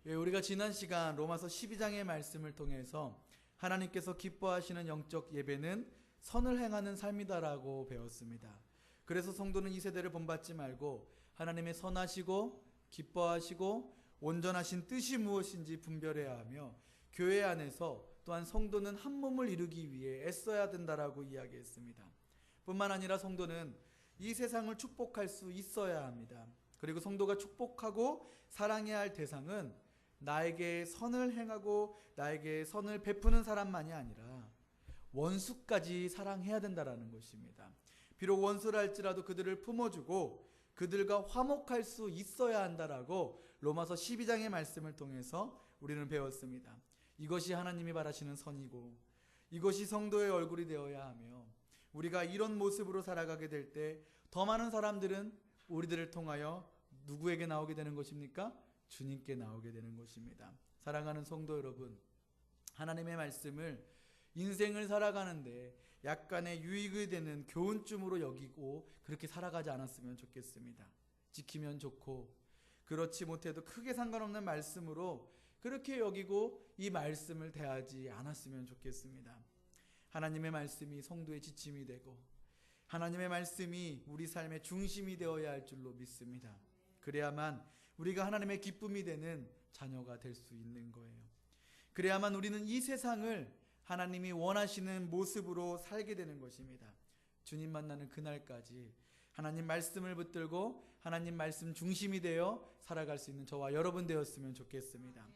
우리가 지난 시간 로마서 12장의 말씀을 통해서 하나님께서 기뻐하시는 영적 예배는 선을 행하는 삶이다라고 배웠습니다. 그래서 성도는 이 세대를 본받지 말고 하나님의 선하시고 기뻐하시고 온전하신 뜻이 무엇인지 분별해야 하며 교회 안에서 또한 성도는 한 몸을 이루기 위해 애써야 된다라고 이야기했습니다. 뿐만 아니라 성도는 이 세상을 축복할 수 있어야 합니다. 그리고 성도가 축복하고 사랑해야 할 대상은 나에게 선을 행하고 나에게 선을 베푸는 사람만이 아니라 원수까지 사랑해야 된다라는 것입니다. 비록 원수라 할지라도 그들을 품어주고 그들과 화목할 수 있어야 한다라고 로마서 12장의 말씀을 통해서 우리는 배웠습니다. 이것이 하나님이 바라시는 선이고 이것이 성도의 얼굴이 되어야 하며 우리가 이런 모습으로 살아가게 될 때 더 많은 사람들은 우리들을 통하여 누구에게 나오게 되는 것입니까? 주님께 나오게 되는 것입니다. 사랑하는 성도 여러분, 하나님의 말씀을 인생을 살아가는데 약간의 유익이 되는 교훈쯤으로 여기고 그렇게 살아가지 않았으면 좋겠습니다. 지키면 좋고 그렇지 못해도 크게 상관없는 말씀으로 그렇게 여기고 이 말씀을 대하지 않았으면 좋겠습니다. 하나님의 말씀이 성도의 지침이 되고 하나님의 말씀이 우리 삶의 중심이 되어야 할 줄로 믿습니다. 그래야만 우리가 하나님의 기쁨이 되는 자녀가 될 수 있는 거예요. 그래야만 우리는 이 세상을 하나님이 원하시는 모습으로 살게 되는 것입니다. 주님 만나는 그날까지 하나님 말씀을 붙들고 하나님 말씀 중심이 되어 살아갈 수 있는 저와 여러분 되었으면 좋겠습니다.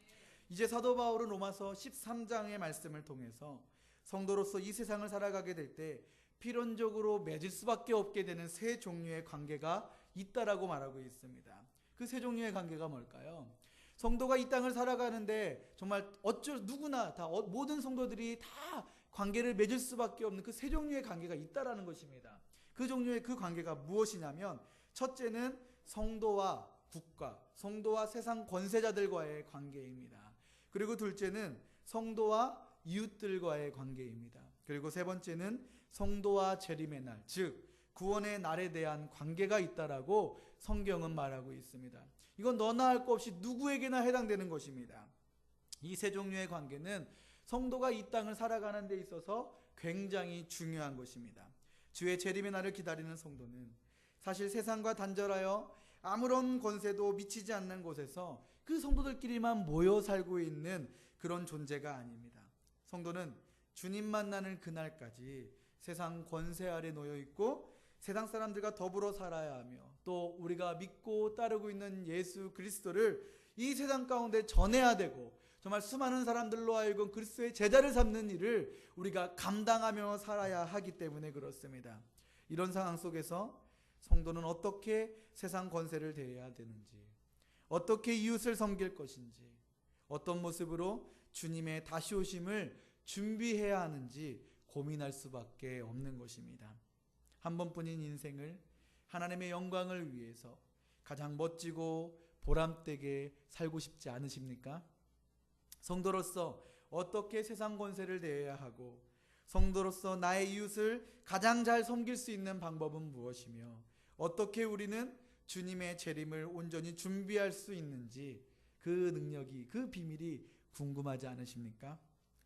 이제 사도 바울은 로마서 13장의 말씀을 통해서 성도로서 이 세상을 살아가게 될 때 필연적으로 맺을 수밖에 없게 되는 세 종류의 관계가 있다라고 말하고 있습니다. 그 세 종류의 관계가 뭘까요? 성도가 이 땅을 살아가는데 정말 누구나 다 모든 성도들이 다 관계를 맺을 수밖에 없는 그 세 종류의 관계가 있다라는 것입니다. 그 종류의 그 관계가 무엇이냐면 첫째는 성도와 국가, 성도와 세상 권세자들과의 관계입니다. 그리고 둘째는 성도와 이웃들과의 관계입니다. 그리고 세 번째는 성도와 재림의 날, 즉 구원의 날에 대한 관계가 있다라고 성경은 말하고 있습니다. 이건 너나 할 것 없이 누구에게나 해당되는 것입니다. 이 세 종류의 관계는 성도가 이 땅을 살아가는 데 있어서 굉장히 중요한 것입니다. 주의 재림의 날을 기다리는 성도는 사실 세상과 단절하여 아무런 권세도 미치지 않는 곳에서 그 성도들끼리만 모여 살고 있는 그런 존재가 아닙니다. 성도는 주님 만나는 그날까지 세상 권세 아래 놓여 있고 세상 사람들과 더불어 살아야 하며 또 우리가 믿고 따르고 있는 예수 그리스도를 이 세상 가운데 전해야 되고 정말 수많은 사람들로 하여금 그리스도의 제자를 삼는 일을 우리가 감당하며 살아야 하기 때문에 그렇습니다. 이런 상황 속에서 성도는 어떻게 세상 권세를 대해야 되는지, 어떻게 이웃을 섬길 것인지, 어떤 모습으로 주님의 다시 오심을 준비해야 하는지 고민할 수밖에 없는 것입니다. 한 번뿐인 인생을 하나님의 영광을 위해서 가장 멋지고 보람되게 살고 싶지 않으십니까? 성도로서 어떻게 세상 권세를 대해야 하고 성도로서 나의 이웃을 가장 잘 섬길 수 있는 방법은 무엇이며 어떻게 우리는 주님의 재림을 온전히 준비할 수 있는지 그 능력이, 그 비밀이 궁금하지 않으십니까?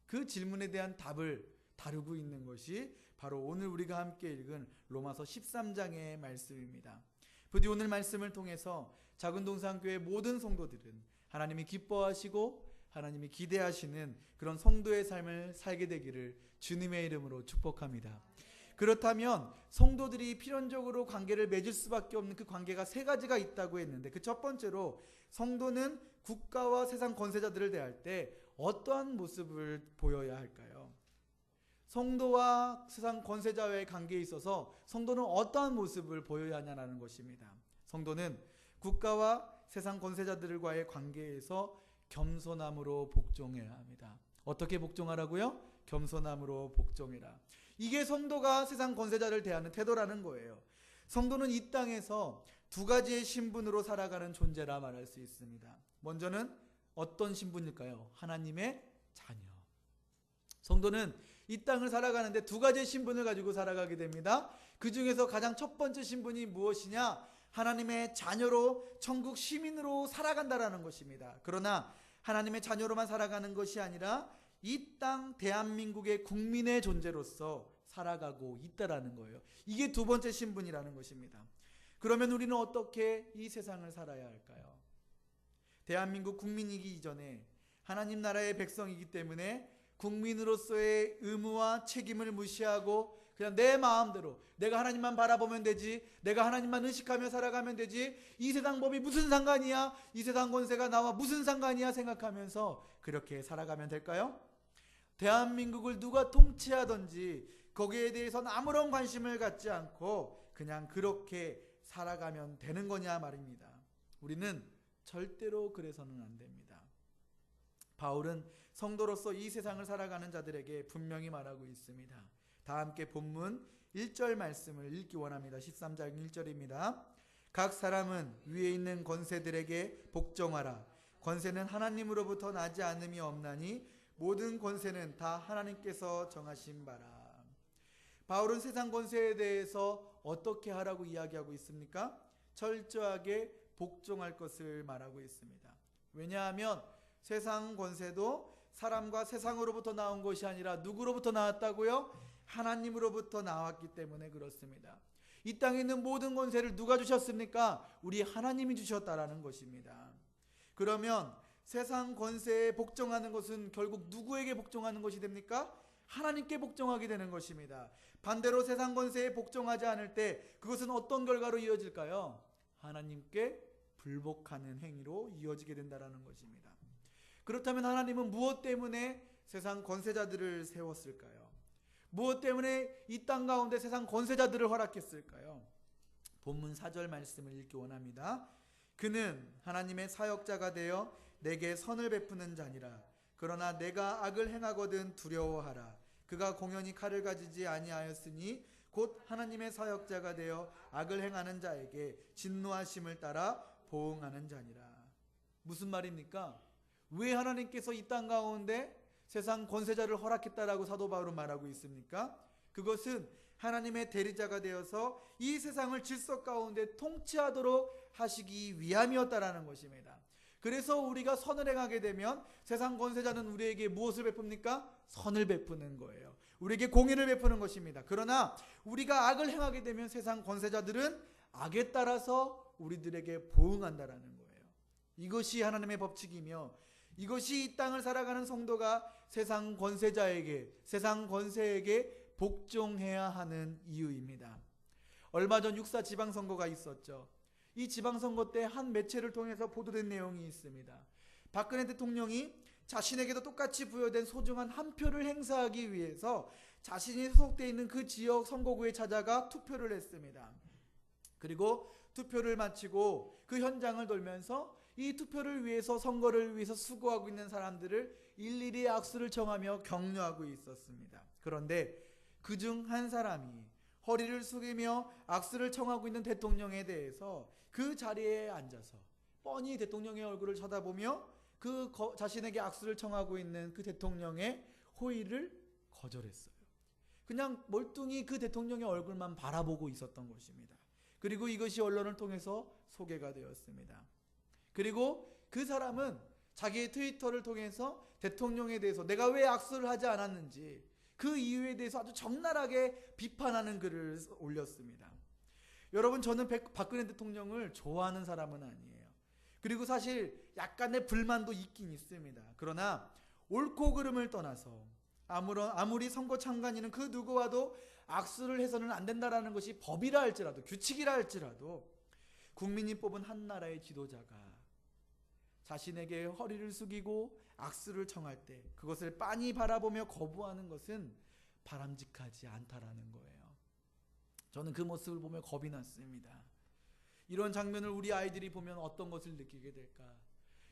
그 질문에 대한 답을 다루고 있는 것이 바로 오늘 우리가 함께 읽은 로마서 13장의 말씀입니다. 부디 오늘 말씀을 통해서 작은동산교회 모든 성도들은 하나님이 기뻐하시고 하나님이 기대하시는 그런 성도의 삶을 살게 되기를 주님의 이름으로 축복합니다. 그렇다면 성도들이 필연적으로 관계를 맺을 수밖에 없는 그 관계가 세 가지가 있다고 했는데 그 첫 번째로 성도는 국가와 세상 권세자들을 대할 때 어떠한 모습을 보여야 할까요? 성도와 세상 권세자와의 관계에 있어서 성도는 어떠한 모습을 보여야 하냐는 것입니다. 성도는 국가와 세상 권세자들과의 관계에서 겸손함으로 복종해야 합니다. 어떻게 복종하라고요? 겸손함으로 복종해라. 이게 성도가 세상 권세자를 대하는 태도라는 거예요. 성도는 이 땅에서 두 가지의 신분으로 살아가는 존재라 말할 수 있습니다. 먼저는 어떤 신분일까요? 하나님의 자녀. 성도는 이 땅을 살아가는데 두 가지의 신분을 가지고 살아가게 됩니다. 그 중에서 가장 첫 번째 신분이 무엇이냐? 하나님의 자녀로 천국 시민으로 살아간다라는 것입니다. 그러나 하나님의 자녀로만 살아가는 것이 아니라 이 땅 대한민국의 국민의 존재로서 살아가고 있다라는 거예요. 이게 두 번째 신분이라는 것입니다. 그러면 우리는 어떻게 이 세상을 살아야 할까요? 대한민국 국민이기 이전에 하나님 나라의 백성이기 때문에 국민으로서의 의무와 책임을 무시하고 그냥 내 마음대로 내가 하나님만 바라보면 되지, 내가 하나님만 의식하며 살아가면 되지, 이 세상 법이 무슨 상관이야, 이 세상 권세가 나와 무슨 상관이야 생각하면서 그렇게 살아가면 될까요? 대한민국을 누가 통치하든지 거기에 대해서는 아무런 관심을 갖지 않고 그냥 그렇게 살아가면 되는 거냐 말입니다. 우리는 절대로 그래서는 안 됩니다. 바울은 성도로서 이 세상을 살아가는 자들에게 분명히 말하고 있습니다. 다 함께 본문 1절 말씀을 읽기 원합니다. 13장 1절입니다. 각 사람은 위에 있는 권세들에게 복종하라. 권세는 하나님으로부터 나지 않음이 없나니 모든 권세는 다 하나님께서 정하신 바라. 바울은 세상 권세에 대해서 어떻게 하라고 이야기하고 있습니까? 철저하게 복종할 것을 말하고 있습니다. 왜냐하면 세상 권세도 사람과 세상으로부터 나온 것이 아니라 누구로부터 나왔다고요? 하나님으로부터 나왔기 때문에 그렇습니다. 이 땅에 있는 모든 권세를 누가 주셨습니까? 우리 하나님이 주셨다라는 것입니다. 그러면 세상 권세에 복종하는 것은 결국 누구에게 복종하는 것이 됩니까? 하나님께 복종하게 되는 것입니다. 반대로 세상 권세에 복종하지 않을 때 그것은 어떤 결과로 이어질까요? 하나님께 불복하는 행위로 이어지게 된다는 것입니다. 그렇다면 하나님은 무엇 때문에 세상 권세자들을 세웠을까요? 무엇 때문에 이 땅 가운데 세상 권세자들을 허락했을까요? 본문 4절 말씀을 읽기 원합니다. 그는 하나님의 사역자가 되어 내게 선을 베푸는 자니라. 그러나 내가 악을 행하거든 두려워하라. 그가 공연히 칼을 가지지 아니하였으니 곧 하나님의 사역자가 되어 악을 행하는 자에게 진노하심을 따라 보응하는 자니라. 무슨 말입니까? 왜 하나님께서 이 땅 가운데 세상 권세자를 허락했다라고 사도 바울은 말하고 있습니까? 그것은 하나님의 대리자가 되어서 이 세상을 질서 가운데 통치하도록 하시기 위함이었다라는 것입니다. 그래서 우리가 선을 행하게 되면 세상 권세자는 우리에게 무엇을 베풉니까? 선을 베푸는 거예요. 우리에게 공의를 베푸는 것입니다. 그러나 우리가 악을 행하게 되면 세상 권세자들은 악에 따라서 우리들에게 보응한다라는 거예요. 이것이 하나님의 법칙이며 이것이 이 땅을 살아가는 성도가 세상 권세자에게, 세상 권세에게 복종해야 하는 이유입니다. 얼마 전 육사 지방선거가 있었죠. 이 지방선거 때 한 매체를 통해서 보도된 내용이 있습니다. 박근혜 대통령이 자신에게도 똑같이 부여된 소중한 한 표를 행사하기 위해서 자신이 소속되어 있는 그 지역 선거구에 찾아가 투표를 했습니다. 그리고 투표를 마치고 그 현장을 돌면서 이 투표를 위해서, 선거를 위해서 수고하고 있는 사람들을 일일이 악수를 청하며 격려하고 있었습니다. 그런데 그중 한 사람이 허리를 숙이며 악수를 청하고 있는 대통령에 대해서 그 자리에 앉아서 뻔히 대통령의 얼굴을 쳐다보며 그 자신에게 악수를 청하고 있는 그 대통령의 호의를 거절했어요. 그냥 멀뚱히 그 대통령의 얼굴만 바라보고 있었던 것입니다. 그리고 이것이 언론을 통해서 소개가 되었습니다. 그리고 그 사람은 자기의 트위터를 통해서 대통령에 대해서 내가 왜 악수를 하지 않았는지 그 이유에 대해서 아주 적나라하게 비판하는 글을 올렸습니다. 여러분, 저는 박근혜 대통령을 좋아하는 사람은 아니에요. 그리고 사실 약간의 불만도 있긴 있습니다. 그러나 옳고 그름을 떠나서 아무리 선거 참관인은 그 누구와도 악수를 해서는 안 된다라는 것이 법이라 할지라도, 규칙이라 할지라도 국민이 뽑은 한 나라의 지도자가 자신에게 허리를 숙이고 악수를 청할 때 그것을 빤히 바라보며 거부하는 것은 바람직하지 않다라는 거예요. 저는 그 모습을 보며 겁이 났습니다. 이런 장면을 우리 아이들이 보면 어떤 것을 느끼게 될까?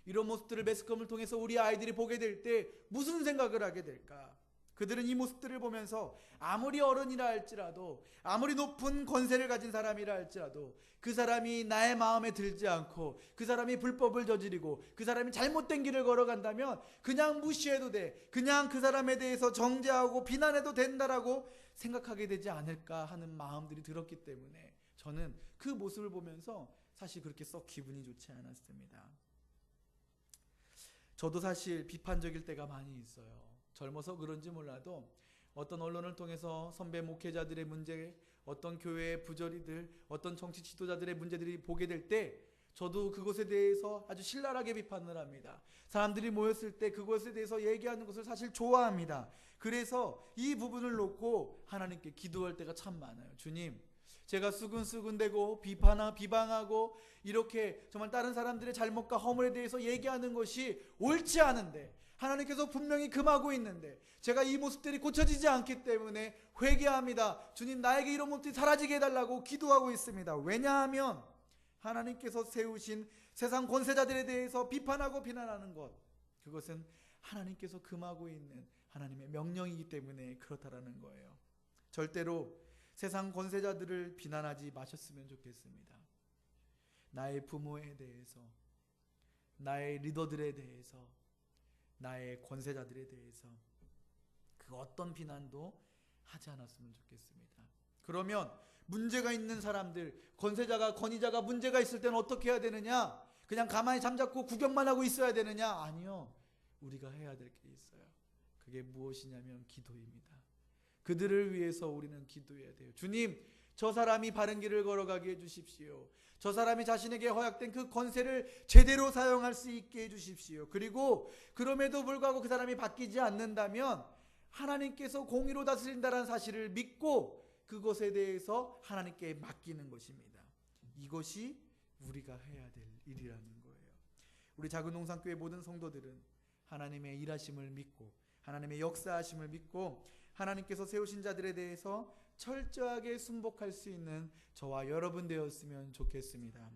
이런 모습들을 매스컴을 통해서 우리 아이들이 보게 될 때 무슨 생각을 하게 될까? 그들은 이 모습들을 보면서 아무리 어른이라 할지라도, 아무리 높은 권세를 가진 사람이라 할지라도 그 사람이 나의 마음에 들지 않고 그 사람이 불법을 저지르고 그 사람이 잘못된 길을 걸어간다면 그냥 무시해도 돼, 그냥 그 사람에 대해서 정죄하고 비난해도 된다라고 생각하게 되지 않을까 하는 마음들이 들었기 때문에 저는 그 모습을 보면서 사실 그렇게 썩 기분이 좋지 않았습니다. 저도 사실 비판적일 때가 많이 있어요. 젊어서 그런지 몰라도 어떤 언론을 통해서 선배 목회자들의 문제, 어떤 교회의 부조리들, 어떤 정치 지도자들의 문제들이 보게 될 때 저도 그것에 대해서 아주 신랄하게 비판을 합니다. 사람들이 모였을 때 그것에 대해서 얘기하는 것을 사실 좋아합니다. 그래서 이 부분을 놓고 하나님께 기도할 때가 참 많아요. 주님, 제가 수근수근대고 비방하고 이렇게 정말 다른 사람들의 잘못과 허물에 대해서 얘기하는 것이 옳지 않은데, 하나님께서 분명히 금하고 있는데 제가 이 모습들이 고쳐지지 않기 때문에 회개합니다. 주님, 나에게 이런 모습이 사라지게 해달라고 기도하고 있습니다. 왜냐하면 하나님께서 세우신 세상 권세자들에 대해서 비판하고 비난하는 것, 그것은 하나님께서 금하고 있는 하나님의 명령이기 때문에 그렇다라는 거예요. 절대로 세상 권세자들을 비난하지 마셨으면 좋겠습니다. 나의 부모에 대해서, 나의 리더들에 대해서, 나의 권세자들에 대해서 그 어떤 비난도 하지 않았으면 좋겠습니다. 그러면 문제가 있는 사람들, 권위자가 문제가 있을 때는 어떻게 해야 되느냐? 그냥 가만히 잠자코 구경만 하고 있어야 되느냐? 아니요. 우리가 해야 될 게 있어요. 그게 무엇이냐면 기도입니다. 그들을 위해서 우리는 기도해야 돼요. 주님, 저 사람이 바른 길을 걸어가게 해주십시오. 저 사람이 자신에게 허약된 그 권세를 제대로 사용할 수 있게 해주십시오. 그리고 그럼에도 불구하고 그 사람이 바뀌지 않는다면 하나님께서 공의로 다스린다는 사실을 믿고 그것에 대해서 하나님께 맡기는 것입니다. 이것이 우리가 해야 될 일이라는 거예요. 우리 작은 농산교회 모든 성도들은 하나님의 일하심을 믿고 하나님의 역사하심을 믿고 하나님께서 세우신 자들에 대해서 철저하게 순복할 수 있는 저와 여러분 되었으면 좋겠습니다.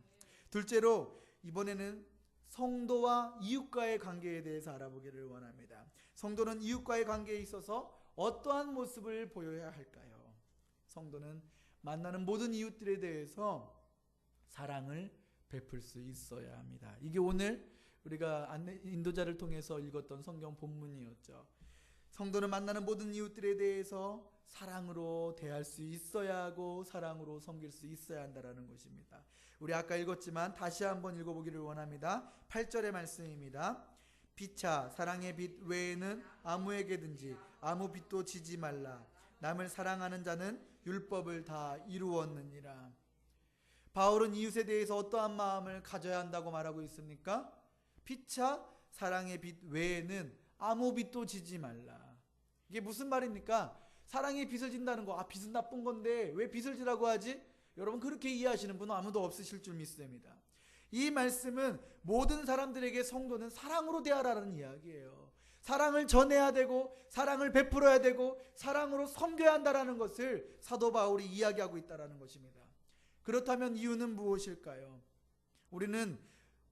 둘째로 이번에는 성도와 이웃과의 관계에 대해서 알아보기를 원합니다. 성도는 이웃과의 관계에 있어서 어떠한 모습을 보여야 할까요? 성도는 만나는 모든 이웃들에 대해서 사랑을 베풀 수 있어야 합니다. 이게 오늘 우리가 인도자를 통해서 읽었던 성경 본문이었죠. 성도는 만나는 모든 이웃들에 대해서 사랑으로 대할 수 있어야 하고 사랑으로 섬길 수 있어야 한다는 것입니다. 우리 아까 읽었지만 다시 한번 읽어보기를 원합니다. 8절의 말씀입니다. 피차 사랑의 빛 외에는 아무에게든지 아무 빛도 지지 말라. 남을 사랑하는 자는 율법을 다 이루었느니라. 바울은 이웃에 대해서 어떠한 마음을 가져야 한다고 말하고 있습니까? 피차 사랑의 빛 외에는 아무 빛도 지지 말라. 이게 무슨 말입니까? 사랑의 빛을 진다는 거, 빛은 나쁜 건데 왜 빛을 지라고 하지? 여러분, 그렇게 이해하시는 분은 아무도 없으실 줄 믿습니다. 이 말씀은 모든 사람들에게 성도는 사랑으로 대하라는 이야기예요. 사랑을 전해야 되고 사랑을 베풀어야 되고 사랑으로 섬겨야 한다는 것을 사도 바울이 이야기하고 있다는 것입니다. 그렇다면 이유는 무엇일까요? 우리는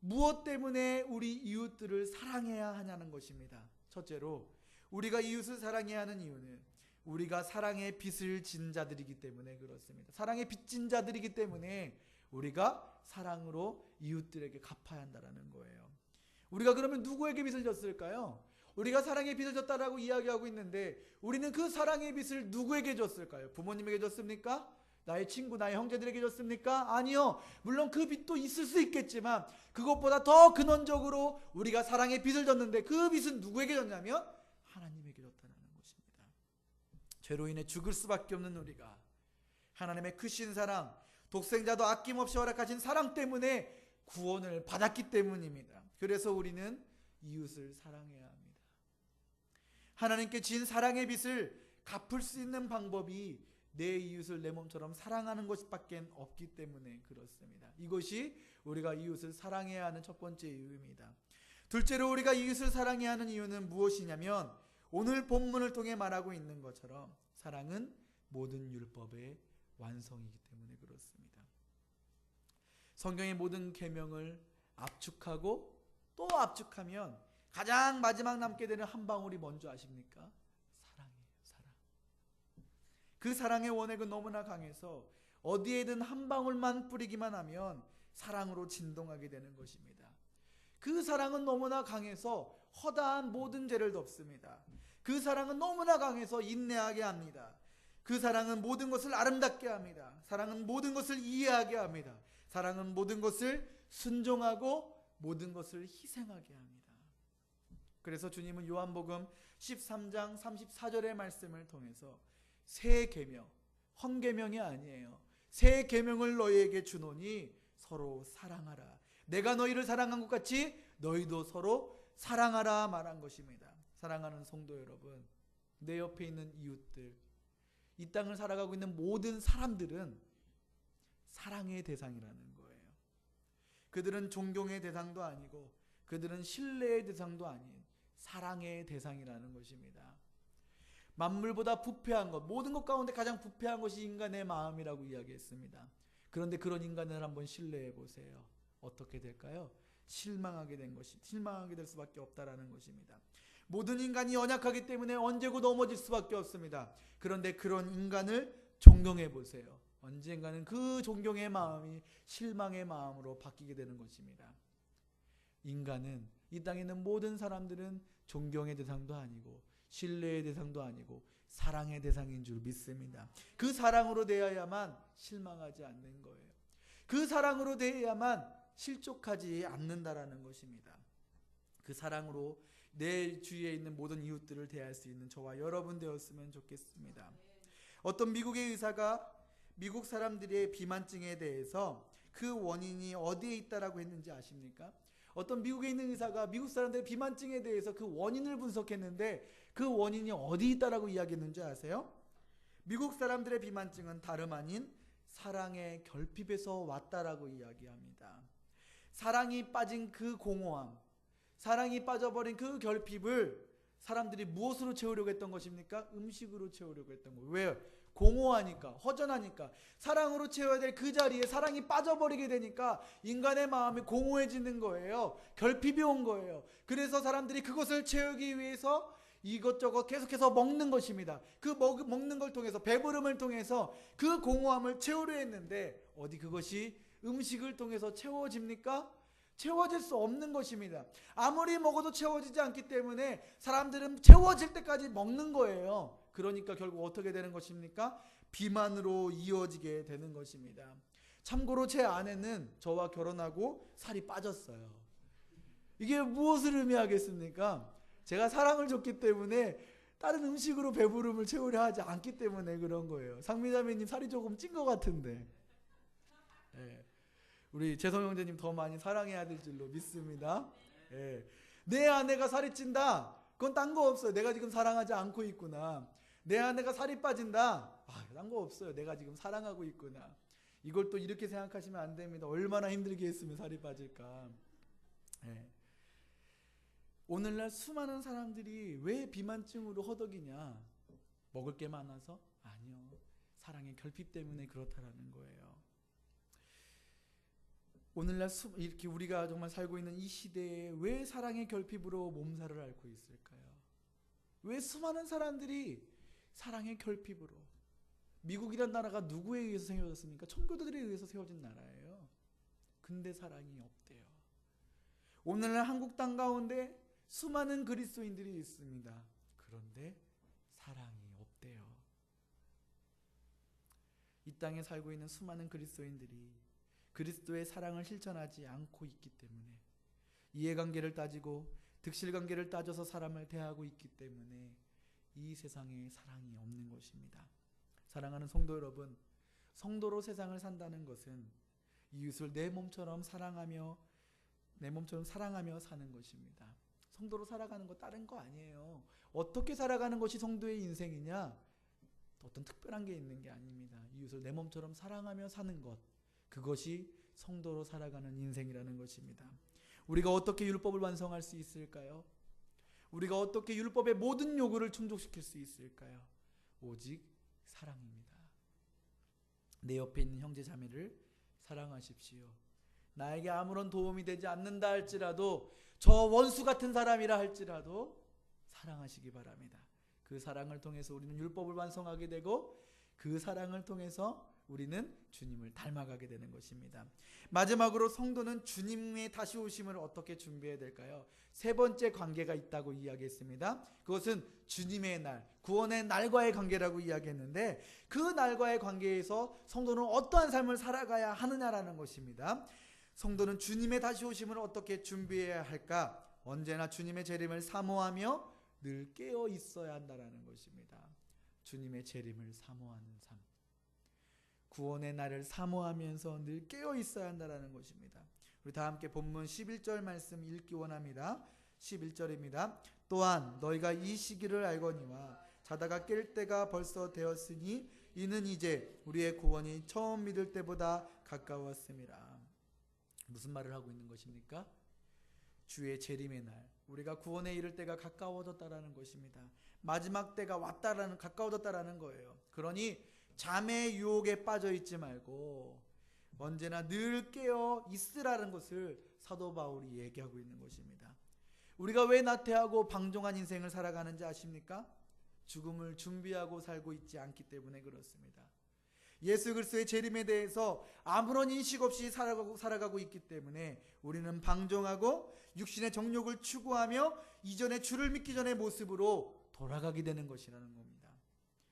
무엇 때문에 우리 이웃들을 사랑해야 하냐는 것입니다. 첫째로 우리가 이웃을 사랑해야 하는 이유는 우리가 사랑의 빛을 진 자들이기 때문에 그렇습니다. 사랑의 빛진 자들이기 때문에 우리가 사랑으로 이웃들에게 갚아야 한다는 거예요. 우리가 그러면 누구에게 빛을 졌을까요? 우리가 사랑의 빛을 졌다라고 이야기하고 있는데 우리는 그 사랑의 빛을 누구에게 줬을까요? 부모님에게 줬습니까? 나의 친구, 나의 형제들에게 줬습니까? 아니요. 물론 그 빛도 있을 수 있겠지만 그것보다 더 근원적으로 우리가 사랑의 빛을 줬는데 그 빛은 누구에게 줬냐면 하나님에게 줬다는 것입니다. 죄로 인해 죽을 수밖에 없는 우리가 하나님의 크신 사랑, 독생자도 아낌없이 허락하신 사랑 때문에 구원을 받았기 때문입니다. 그래서 우리는 이웃을 사랑해야 합니다. 하나님께 진 사랑의 빛을 갚을 수 있는 방법이 내 이웃을 내 몸처럼 사랑하는 것밖에 없기 때문에 그렇습니다. 이것이 우리가 이웃을 사랑해야 하는 첫 번째 이유입니다. 둘째로 우리가 이웃을 사랑해야 하는 이유는 무엇이냐면 오늘 본문을 통해 말하고 있는 것처럼 사랑은 모든 율법의 완성이기 때문에 그렇습니다. 성경의 모든 계명을 압축하고 또 압축하면 가장 마지막 남게 되는 한 방울이 뭔지 아십니까? 사랑이에요. 사랑. 그 사랑의 원액은 너무나 강해서 어디에든 한 방울만 뿌리기만 하면 사랑으로 진동하게 되는 것입니다. 그 사랑은 너무나 강해서 허다한 모든 죄를 덮습니다. 그 사랑은 너무나 강해서 인내하게 합니다. 그 사랑은 모든 것을 아름답게 합니다. 사랑은 모든 것을 이해하게 합니다. 사랑은 모든 것을 순종하고 모든 것을 희생하게 합니다. 그래서 주님은 요한복음 13장 34절의 말씀을 통해서 새 계명, 헌 계명이 아니에요. 새 계명을 너희에게 주노니 서로 사랑하라. 내가 너희를 사랑한 것 같이 너희도 서로 사랑하라 말한 것입니다. 사랑하는 성도 여러분, 내 옆에 있는 이웃들, 이 땅을 살아가고 있는 모든 사람들은 사랑의 대상이라는 거예요. 그들은 존경의 대상도 아니고 그들은 신뢰의 대상도 아닌 사랑의 대상이라는 것입니다. 만물보다 부패한 것, 모든 것 가운데 가장 부패한 것이 인간의 마음이라고 이야기했습니다. 그런데 그런 인간을 한번 신뢰해 보세요. 어떻게 될까요? 실망하게 될 수밖에 없다라는 것입니다. 모든 인간이 연약하기 때문에 언제고 넘어질 수밖에 없습니다. 그런데 그런 인간을 존경해 보세요. 언젠가는 그 존경의 마음이 실망의 마음으로 바뀌게 되는 것입니다. 인간은, 이 땅에 있는 모든 사람들은 존경의 대상도 아니고 신뢰의 대상도 아니고 사랑의 대상인 줄 믿습니다. 그 사랑으로 대해야만 실망하지 않는 거예요. 그 사랑으로 대해야만 실족하지 않는다라는 것입니다. 그 사랑으로 내 주위에 있는 모든 이웃들을 대할 수 있는 저와 여러분 되었으면 좋겠습니다. 어떤 미국의 의사가 미국 사람들의 비만증에 대해서 그 원인이 어디에 있다라고 했는지 아십니까? 어떤 미국에 있는 의사가 미국 사람들의 비만증에 대해서 그 원인을 분석했는데 그 원인이 어디 있다라고 이야기했는지 아세요? 미국 사람들의 비만증은 다름 아닌 사랑의 결핍에서 왔다라고 이야기합니다. 사랑이 빠진 그 공허함, 사랑이 빠져버린 그 결핍을 사람들이 무엇으로 채우려고 했던 것입니까? 음식으로 채우려고 했던 거예요. 왜요? 공허하니까, 허전하니까. 사랑으로 채워야 될 그 자리에 사랑이 빠져버리게 되니까 인간의 마음이 공허해지는 거예요. 결핍이 온 거예요. 그래서 사람들이 그것을 채우기 위해서 이것저것 계속해서 먹는 것입니다. 그 먹는 걸 통해서, 배부름을 통해서 그 공허함을 채우려 했는데 어디 그것이 음식을 통해서 채워집니까? 채워질 수 없는 것입니다. 아무리 먹어도 채워지지 않기 때문에 사람들은 채워질 때까지 먹는 거예요. 그러니까 결국 어떻게 되는 것입니까? 비만으로 이어지게 되는 것입니다. 참고로 제 아내는 저와 결혼하고 살이 빠졌어요. 이게 무엇을 의미하겠습니까? 제가 사랑을 줬기 때문에 다른 음식으로 배부름을 채우려 하지 않기 때문에 그런 거예요. 상미자매님 살이 조금 찐 것 같은데. 네. 우리 재성 형제님 더 많이 사랑해야 될 줄로 믿습니다. 네. 내 아내가 살이 찐다. 그건 딴 거 없어요. 내가 지금 사랑하지 않고 있구나. 내 아내가 살이 빠진다. 딴 거 없어요. 내가 지금 사랑하고 있구나. 이걸 또 이렇게 생각하시면 안 됩니다. 얼마나 힘들게 했으면 살이 빠질까. 네. 오늘날 수많은 사람들이 왜 비만증으로 허덕이냐? 먹을 게 많아서? 아니요. 사랑의 결핍 때문에 그렇다라는 거예요. 오늘날 이렇게 우리가 정말 살고 있는 이 시대에 왜 사랑의 결핍으로 몸살을 앓고 있을까요? 왜 수많은 사람들이 사랑의 결핍으로, 미국이란 나라가 누구에 의해서 세워졌습니까? 청교도들에 의해서 세워진 나라예요. 근데 사랑이 없대요. 오늘날 한국 땅 가운데 수많은 그리스도인들이 있습니다. 그런데 사랑이 없대요. 이 땅에 살고 있는 수많은 그리스도인들이 그리스도의 사랑을 실천하지 않고 있기 때문에, 이해관계를 따지고 득실관계를 따져서 사람을 대하고 있기 때문에 이 세상에 사랑이 없는 것입니다. 사랑하는 성도 여러분, 성도로 세상을 산다는 것은 이웃을 내 몸처럼 사랑하며 사는 것입니다. 성도로 살아가는 거 다른 거 아니에요. 어떻게 살아가는 것이 성도의 인생이냐? 어떤 특별한 게 있는 게 아닙니다. 이웃을 내 몸처럼 사랑하며 사는 것, 그것이 성도로 살아가는 인생이라는 것입니다. 우리가 어떻게 율법을 완성할 수 있을까요? 우리가 어떻게 율법의 모든 요구를 충족시킬 수 있을까요? 오직 사랑입니다. 내 옆에 있는 형제 자매를 사랑하십시오. 나에게 아무런 도움이 되지 않는다 할지라도, 저 원수 같은 사람이라 할지라도 사랑하시기 바랍니다. 그 사랑을 통해서 우리는 율법을 완성하게 되고, 그 사랑을 통해서 우리는 주님을 닮아가게 되는 것입니다. 마지막으로 성도는 주님의 다시 오심을 어떻게 준비해야 될까요? 세 번째 관계가 있다고 이야기했습니다. 그것은 주님의 날, 구원의 날과의 관계라고 이야기했는데, 그 날과의 관계에서 성도는 어떠한 삶을 살아가야 하느냐라는 것입니다. 성도는 주님의 다시 오심을 어떻게 준비해야 할까? 언제나 주님의 재림을 사모하며 늘 깨어 있어야 한다라는 것입니다. 주님의 재림을 사모하는 삶, 구원의 날을 사모하면서 늘 깨어 있어야 한다라는 것입니다. 우리 다 함께 본문 11절 말씀 읽기 원합니다. 11절입니다. 또한 너희가 이 시기를 알거니와 자다가 깰 때가 벌써 되었으니 이는 이제 우리의 구원이 처음 믿을 때보다 가까웠음이라. 무슨 말을 하고 있는 것입니까? 주의 재림의 날, 우리가 구원에 이를 때가 가까워졌다라는 것입니다. 마지막 때가 왔다라는, 가까워졌다라는 거예요. 그러니 잠의 유혹에 빠져 있지 말고 언제나 늘 깨어 있으라는 것을 사도 바울이 얘기하고 있는 것입니다. 우리가 왜 나태하고 방종한 인생을 살아가는지 아십니까? 죽음을 준비하고 살고 있지 않기 때문에 그렇습니다. 예수 그리스도의 재림에 대해서 아무런 인식 없이 살아가고 있기 때문에 우리는 방종하고 육신의 정욕을 추구하며 이전에 주를 믿기 전의 모습으로 돌아가게 되는 것이라는 겁니다.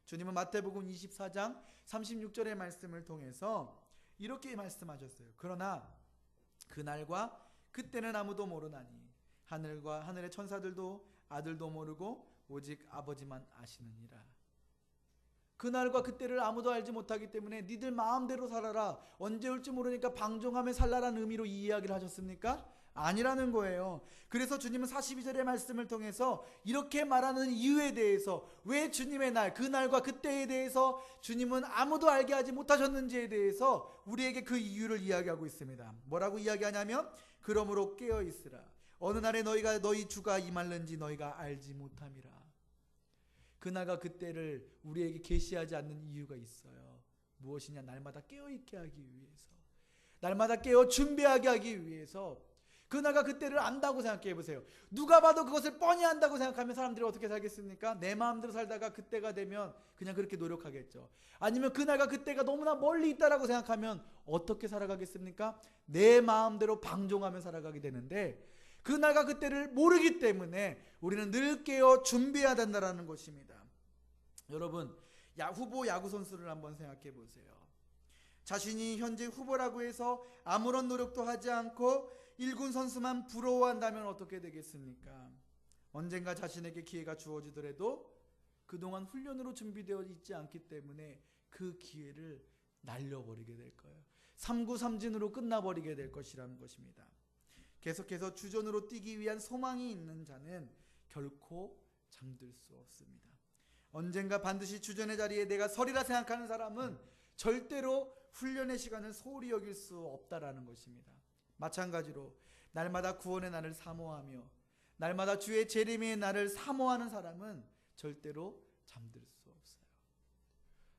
주님은 마태복음 24장 36절의 말씀을 통해서 이렇게 말씀하셨어요. 그러나 그날과 그때는 아무도 모르나니 하늘과 하늘의 천사들도 아들도 모르고 오직 아버지만 아시느니라. 그날과 그때를 아무도 알지 못하기 때문에 니들 마음대로 살아라, 언제 올지 모르니까 방종하며 살라라는 의미로 이 이야기를 하셨습니까? 아니라는 거예요. 그래서 주님은 42절의 말씀을 통해서 이렇게 말하는 이유에 대해서, 왜 주님의 날, 그날과 그때에 대해서 주님은 아무도 알게 하지 못하셨는지에 대해서 우리에게 그 이유를 이야기하고 있습니다. 뭐라고 이야기하냐면, 그러므로 깨어있으라. 어느 날에 너희 주가 임할는지 너희가 알지 못함이라. 그날과 그때를 우리에게 계시하지 않는 이유가 있어요. 무엇이냐? 날마다 깨어있게 하기 위해서, 날마다 깨어 준비하게 하기 위해서. 그날과 그때를 안다고 생각해 보세요. 누가 봐도 그것을 뻔히 안다고 생각하면 사람들이 어떻게 살겠습니까? 내 마음대로 살다가 그때가 되면 그냥 그렇게 노력하겠죠. 아니면 그날과 그때가 너무나 멀리 있다라고 생각하면 어떻게 살아가겠습니까? 내 마음대로 방종하며 살아가게 되는데, 그날과 그때를 모르기 때문에 우리는 늘 깨어 준비해야 된다는 것입니다. 여러분, 후보 야구 선수를 한번 생각해 보세요. 자신이 현재 후보라고 해서 아무런 노력도 하지 않고 1군 선수만 부러워한다면 어떻게 되겠습니까? 언젠가 자신에게 기회가 주어지더라도 그동안 훈련으로 준비되어 있지 않기 때문에 그 기회를 날려버리게 될 거예요. 3구 3진으로 끝나버리게 될 것이라는 것입니다. 계속해서 주전으로 뛰기 위한 소망이 있는 자는 결코 잠들 수 없습니다. 언젠가 반드시 주전의 자리에 내가 서리라 생각하는 사람은 절대로 훈련의 시간을 소홀히 여길 수 없다라는 것입니다. 마찬가지로 날마다 구원의 날을 사모하며 날마다 주의 재림의 날을 사모하는 사람은 절대로 잠들 수 없어요.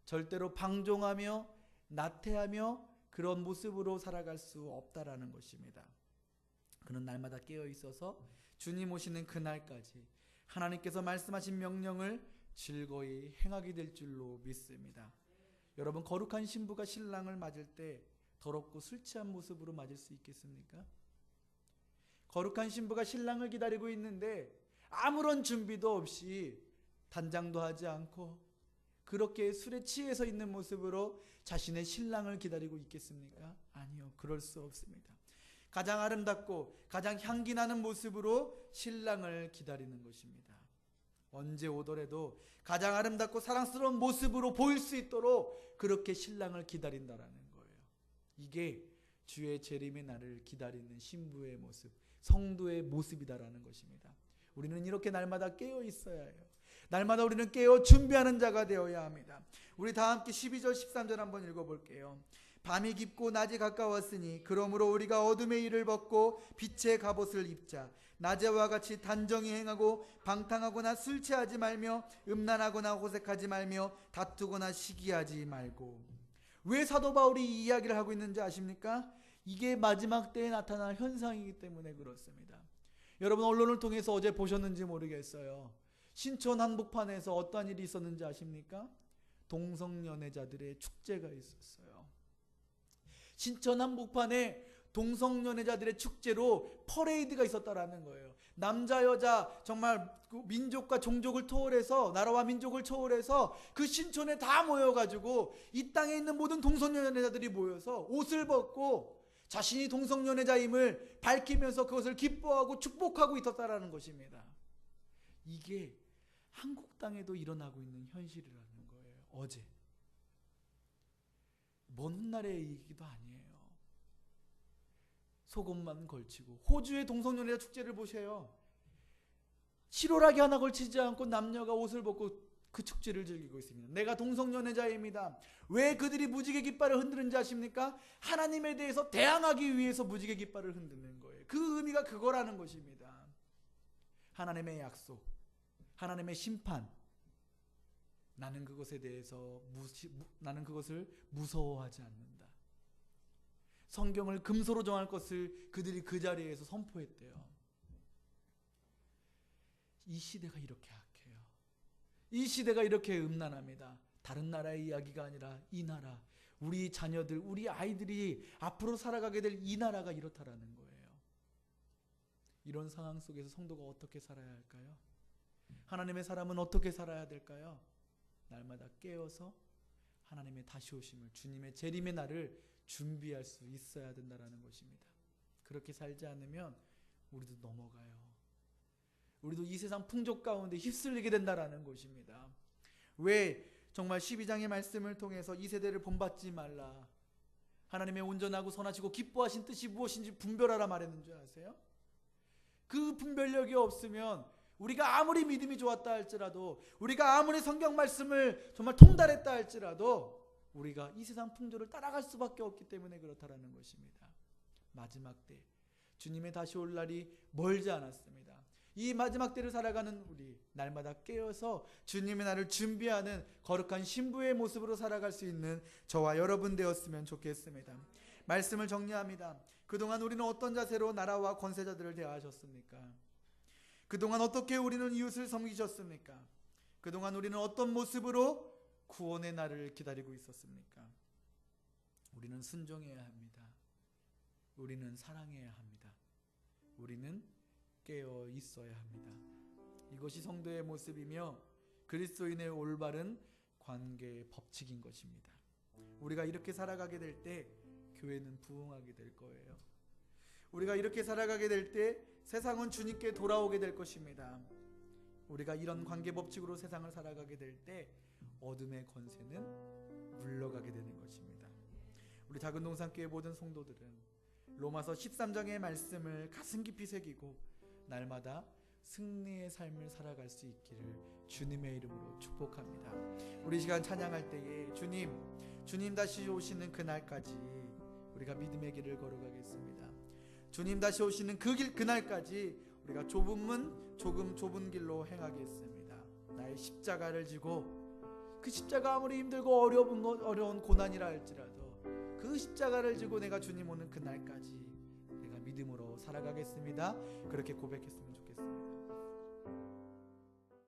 절대로 방종하며 나태하며 그런 모습으로 살아갈 수 없다라는 것입니다. 그는 날마다 깨어 있어서 주님 오시는 그날까지 하나님께서 말씀하신 명령을 즐거이 행하게 될 줄로 믿습니다. 여러분, 거룩한 신부가 신랑을 맞을 때 더럽고 술 취한 모습으로 맞을 수 있겠습니까? 거룩한 신부가 신랑을 기다리고 있는데 아무런 준비도 없이 단장도 하지 않고 그렇게 술에 취해서 있는 모습으로 자신의 신랑을 기다리고 있겠습니까? 아니요, 그럴 수 없습니다. 가장 아름답고 가장 향기 나는 모습으로 신랑을 기다리는 것입니다. 언제 오더라도 가장 아름답고 사랑스러운 모습으로 보일 수 있도록 그렇게 신랑을 기다린다라는 거예요. 이게 주의 재림의 날을 기다리는 신부의 모습, 성도의 모습이다라는 것입니다. 우리는 이렇게 날마다 깨어 있어야 해요. 날마다 우리는 깨어 준비하는 자가 되어야 합니다. 우리 다 함께 12절 13절 한번 읽어볼게요. 밤이 깊고 낮이 가까웠으니 그러므로 우리가 어둠의 일을 벗고 빛의 갑옷을 입자. 낮에와 같이 단정히 행하고 방탕하거나 술 취하지 말며 음란하거나 호색하지 말며 다투거나 시기하지 말고. 왜 사도 바울이 이 이야기를 하고 있는지 아십니까? 이게 마지막 때에 나타날 현상이기 때문에 그렇습니다. 여러분, 언론을 통해서 어제 보셨는지 모르겠어요. 신촌 한복판에서 어떠한 일이 있었는지 아십니까? 동성연애자들의 축제가 있었어요. 신촌 한복판에 동성연애자들의 축제로 퍼레이드가 있었다라는 거예요. 남자 여자 정말 민족과 종족을 초월해서, 나라와 민족을 초월해서 그 신촌에 다 모여가지고 이 땅에 있는 모든 동성연애자들이 모여서 옷을 벗고 자신이 동성연애자임을 밝히면서 그것을 기뻐하고 축복하고 있었다라는 것입니다. 이게 한국 땅에도 일어나고 있는 현실이라는 거예요. 어제. 먼 훗날의 얘기도 아니에요. 속옷만 걸치고 호주의 동성연애자 축제를 보세요. 실오라기 하나 걸치지 않고 남녀가 옷을 벗고 그 축제를 즐기고 있습니다. 내가 동성연애자입니다. 왜 그들이 무지개 깃발을 흔드는지 아십니까? 하나님에 대해서 대항하기 위해서 무지개 깃발을 흔드는 거예요. 그 의미가 그거라는 것입니다. 하나님의 약속, 하나님의 심판. 나는 그것에 대해서 나는 그것을 무서워하지 않는다. 성경을 금소로 정할 것을 그들이 그 자리에서 선포했대요. 이 시대가 이렇게 악해요. 이 시대가 이렇게 음란합니다. 다른 나라의 이야기가 아니라 이 나라, 우리 자녀들, 우리 아이들이 앞으로 살아가게 될 이 나라가 이렇다라는 거예요. 이런 상황 속에서 성도가 어떻게 살아야 할까요? 하나님의 사람은 어떻게 살아야 될까요? 날마다 깨어서 하나님의 다시 오심을, 주님의 재림의 날을 준비할 수 있어야 된다는 것입니다. 그렇게 살지 않으면 우리도 넘어가요. 우리도 이 세상 풍족 가운데 휩쓸리게 된다는 것입니다. 왜 정말 12장의 말씀을 통해서 이 세대를 본받지 말라, 하나님의 온전하고 선하시고 기뻐하신 뜻이 무엇인지 분별하라 말했는 줄 아세요? 그 분별력이 없으면 우리가 아무리 믿음이 좋았다 할지라도, 우리가 아무리 성경 말씀을 정말 통달했다 할지라도 우리가 이 세상 풍조를 따라갈 수밖에 없기 때문에 그렇다라는 것입니다. 마지막 때, 주님의 다시 올 날이 멀지 않았습니다. 이 마지막 때를 살아가는 우리, 날마다 깨어서 주님의 날을 준비하는 거룩한 신부의 모습으로 살아갈 수 있는 저와 여러분 되었으면 좋겠습니다. 말씀을 정리합니다. 그동안 우리는 어떤 자세로 나라와 권세자들을 대하셨습니까? 그동안 어떻게 우리는 이웃을 섬기셨습니까? 그동안 우리는 어떤 모습으로 구원의 날을 기다리고 있었습니까? 우리는 순종해야 합니다. 우리는 사랑해야 합니다. 우리는 깨어 있어야 합니다. 이것이 성도의 모습이며 그리스도인의 올바른 관계의 법칙인 것입니다. 우리가 이렇게 살아가게 될 때 교회는 부흥하게 될 거예요. 우리가 이렇게 살아가게 될 때 세상은 주님께 돌아오게 될 것입니다. 우리가 이런 관계 법칙으로 세상을 살아가게 될 때 어둠의 권세는 물러가게 되는 것입니다. 우리 작은 동산교회 모든 성도들은 로마서 13장의 말씀을 가슴 깊이 새기고 날마다 승리의 삶을 살아갈 수 있기를 주님의 이름으로 축복합니다. 우리 시간 찬양할 때에 주님 다시 오시는 그날까지 우리가 믿음의 길을 걸어가겠습니다. 주님 다시 오시는 그날까지 우리가 좁은 길로 행하겠습니다. 나의 십자가를 지고, 그 십자가 아무리 힘들고 어려운 고난이라 할지라도 그 십자가를 지고 내가 주님 오는 그날까지 내가 믿음으로 살아가겠습니다. 그렇게 고백했으면 좋겠습니다.